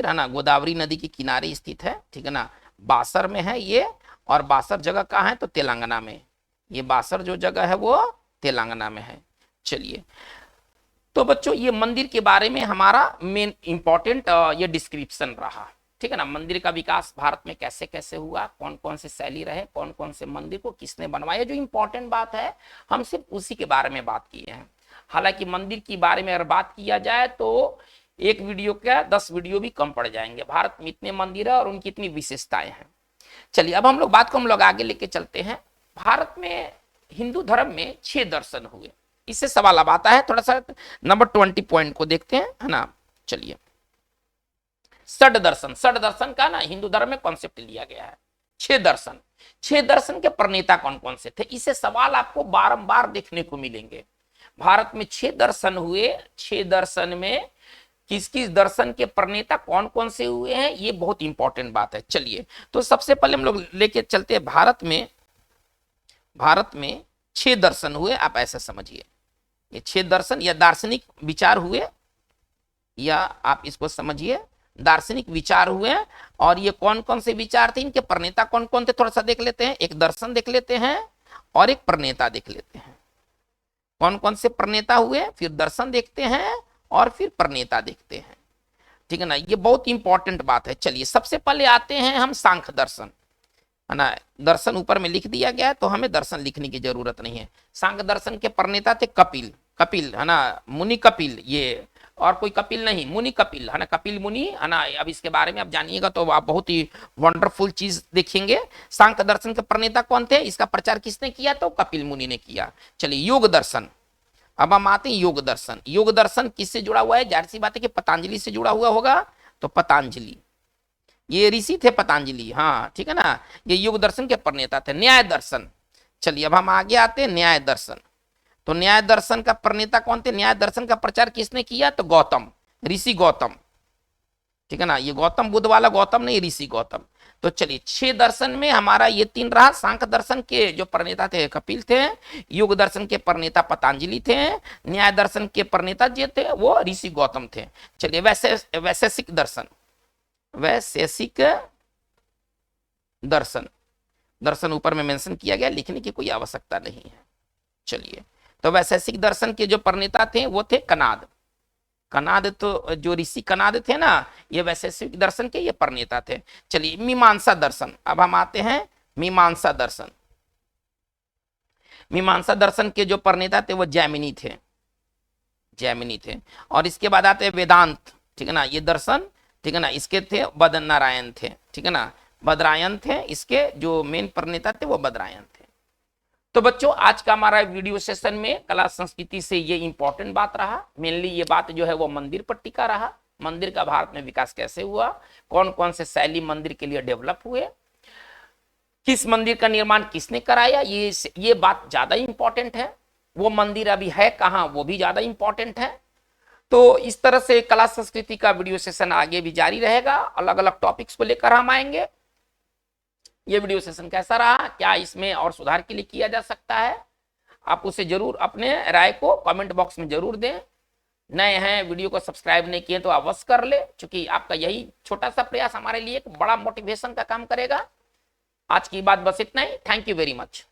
है ना। गोदावरी नदी के किनारे स्थित है, ठीक है ना। बासर में है ये, और बासर जगह कहाँ है? तो तेलंगाना में। ये बासर जो जगह है वो तेलंगाना में है। चलिए तो बच्चों ये मंदिर के बारे में हमारा मेन इंपॉर्टेंट ये डिस्क्रिप्शन रहा, ठीक है ना। मंदिर का विकास भारत में कैसे कैसे हुआ, कौन कौन से शैली रहे, कौन कौन से मंदिर को किसने बनवाया, जो इंपॉर्टेंट बात है हम सिर्फ उसी के बारे में बात किए हैं। हालांकि मंदिर के बारे में अगर बात किया जाए तो एक वीडियो क्या 10 वीडियो भी कम पड़ जाएंगे। भारत में इतने मंदिर है और उनकी इतनी विशेषताएं हैं। चलिए अब हम लोग आगे लेके चलते हैं। भारत में हिंदू धर्म में 6 दर्शन हुए, इससे सवाल अब आता है। थोड़ा सा नंबर 20 पॉइंट को देखते हैं, है ना। चलिए षड दर्शन, षड दर्शन का ना हिंदू धर्म में कॉन्सेप्ट लिया गया है। 6 दर्शन, 6 दर्शन के प्रणेता कौन कौन से थे, इसे सवाल आपको बारंबार देखने को मिलेंगे। भारत में 6 दर्शन हुए, 6 दर्शन में किस किस दर्शन के प्रणेता कौन कौन से हुए हैं, ये बहुत इंपॉर्टेंट बात है। चलिए तो सबसे पहले हम लोग लेके चलते हैं भारत में 6 दर्शन हुए, आप ऐसा समझिए। ये 6 दर्शन या दार्शनिक विचार हुए, या आप इसको समझिए दार्शनिक विचार हुए। और ये कौन कौन से विचार थे, इनके प्रणेता कौन कौन थे, थोड़ा सा देख लेते हैं। एक दर्शन देख लेते हैं और एक प्रणेता देख लेते हैं। कौन कौन से प्रणेता हुए, फिर दर्शन देखते हैं और फिर प्रणेता देखते हैं, ठीक है ना। ये बहुत इंपॉर्टेंट बात है। चलिए सबसे पहले आते हैं हम सांख्य दर्शन, है ना। दर्शन ऊपर में लिख दिया गया है तो हमें दर्शन लिखने की जरूरत नहीं है। सांख्य दर्शन के प्रणेता थे कपिल, कपिल है ना, मुनि कपिल, ये और कोई कपिल नहीं, मुनि कपिल है ना, कपिल मुनि है ना। अब इसके बारे में आप जानिएगा तो आप बहुत ही वंडरफुल चीज देखेंगे। सांख्य दर्शन के प्रणेता कौन थे, इसका प्रचार किसने किया, तो कपिल मुनि ने किया। चलिए योग दर्शन, अब हम आते हैं योग दर्शन। योग दर्शन किससे जुड़ा हुआ है, जाहिर सी बात है कि पतंजलि से जुड़ा हुआ होगा, तो पतंजलि, ये ऋषि थे पतंजलि, हाँ ठीक है ना। ये योग दर्शन के प्रणेता थे। न्याय दर्शन, चलिए अब हम आगे आते हैं न्याय दर्शन। तो न्याय दर्शन का प्रणेता कौन थे, न्याय दर्शन का प्रचार किसने किया, तो गौतम, ऋषि गौतम, ठीक है ना। ये गौतम बुद्ध वाला गौतम नहीं, ऋषि गौतम। तो चलिए 6 दर्शन में हमारा ये 3 रहा। सांख्य दर्शन के जो प्रणेता थे कपिल थे, योग दर्शन के प्रणेता पतंजलि थे, न्याय दर्शन के प्रणेता जो थे वो ऋषि गौतम थे। चलिए वैशेषिक दर्शन, वैशेषिक दर्शन, दर्शन ऊपर में मेंशन किया गया, लिखने की कोई आवश्यकता नहीं है। चलिए तो वैशेषिक दर्शन के जो प्रणेता थे वो थे कनाद, कनाद तो जो ऋषि कनाद थे ना, ये वैशेषिक दर्शन के ये प्रणेता थे। चलिए मीमांसा दर्शन, अब हम आते हैं मीमांसा दर्शन। मीमांसा दर्शन के जो प्रणेता थे वो जैमिनी थे, जैमिनी थे। और इसके बाद आते हैं वेदांत, ठीक है ना। ये दर्शन, ठीक है ना, इसके थे बद्रनारायण थे, ठीक है ना, बद्रायन थे। इसके जो मेन प्रणेता थे वो बद्रायन थे। तो बच्चों आज का हमारा वीडियो सेशन में कला संस्कृति से ये इंपॉर्टेंट बात रहा। मेनली ये बात जो है वो मंदिर पर टिका रहा। मंदिर का भारत में विकास कैसे हुआ, कौन कौन से शैली मंदिर के लिए डेवलप हुए, किस मंदिर का निर्माण किसने कराया, ये बात ज्यादा इंपॉर्टेंट है। वो मंदिर अभी है कहाँ, वो भी ज्यादा इंपॉर्टेंट है। तो इस तरह से कला संस्कृति का वीडियो सेशन आगे भी जारी रहेगा। अलग अलग टॉपिक्स को लेकर हम आएंगे। ये वीडियो सेशन कैसा रहा, क्या इसमें और सुधार के लिए किया जा सकता है, आप उसे जरूर अपने राय को कमेंट बॉक्स में जरूर दें। नए हैं, वीडियो को सब्सक्राइब नहीं किए तो अवश्य कर ले, क्योंकि आपका यही छोटा सा प्रयास हमारे लिए एक बड़ा मोटिवेशन का काम करेगा। आज की बात बस इतना ही। Thank you very much.